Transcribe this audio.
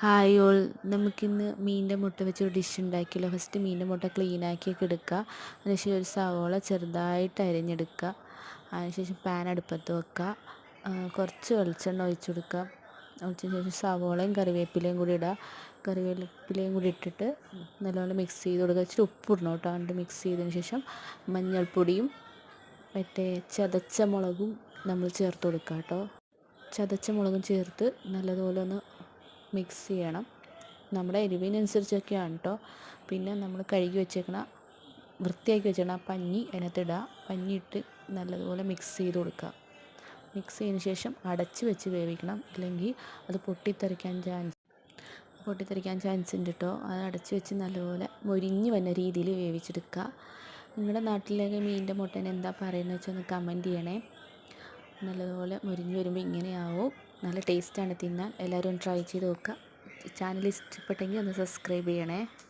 Hi all, നമുക്കിന്ന് മീനിൻ്റെ മുട്ട വെച്ച് ഒരു ഡിഷ് ഉണ്ടാക്കിയല്ലോ. ഫസ്റ്റ് മീനിൻ്റെ മുട്ട ക്ലീനാക്കിയൊക്കെ എടുക്കുക. അതിനുശേഷം ഒരു സവോള ചെറുതായിട്ട് അരിഞ്ഞെടുക്കുക. അതിനുശേഷം പാൻ അടുപ്പത്ത് വെക്കുക. കുറച്ച് വെളിച്ചെണ്ണ ഒഴിച്ച് കൊടുക്കുക. ഒഴിച്ചതിന് ശേഷം സവോളയും കറിവേപ്പിലയും കൂടി ഇടുക. കറിവേപ്പിലയും കൂടി ഇട്ടിട്ട് നല്ലപോലെ മിക്സ് ചെയ്ത് കൊടുക്കുക. ഇച്ചിരി ഉപ്പ് ഇടണം കേട്ടോ. എന്നിട്ട് മിക്സ് ചെയ്തതിന് ശേഷം മഞ്ഞൾപ്പൊടിയും ചതച്ച മുളകും നമ്മൾ ചേർത്ത് കൊടുക്കുക കേട്ടോ. ചതച്ച മുളകും ചേർത്ത് നല്ലതുപോലെ ഒന്ന് മിക്സ് ചെയ്യണം. നമ്മുടെ എരിവിനനുസരിച്ചൊക്കെയാണ് കേട്ടോ. പിന്നെ നമ്മൾ വൃത്തിയാക്കി വെച്ചേക്കണ പഞ്ഞി അതിനകത്തിടുക. പഞ്ഞി ഇട്ട് നല്ലതുപോലെ മിക്സ് ചെയ്ത് കൊടുക്കുക. മിക്സ് ചെയ്തതിന് ശേഷം അടച്ച് വെച്ച് വേവിക്കണം, ഇല്ലെങ്കിൽ അത് പൊട്ടിത്തെറിക്കാൻ ചാൻസ് ഉണ്ട് കേട്ടോ. അത് അടച്ച് വെച്ച് നല്ലപോലെ മൊരിഞ്ഞ് വന്ന രീതിയിൽ വേവിച്ചെടുക്കുക. നിങ്ങളുടെ നാട്ടിലേക്ക് മീനിൻ്റെ മുട്ടേനെ എന്താ പറയുന്നത് വെച്ചാൽ ഒന്ന് കമൻറ്റ് ചെയ്യണേ. നല്ലതുപോലെ മൊരിഞ്ഞ് വരുമ്പോൾ ഇങ്ങനെയാവും. നല്ല ടേസ്റ്റാണ് തിന്നാൻ. എല്ലാവരും ട്രൈ ചെയ്ത് നോക്കുക. ചാനൽ ഇഷ്ടപ്പെട്ടെങ്കിൽ ഒന്ന് സബ്സ്ക്രൈബ് ചെയ്യണേ.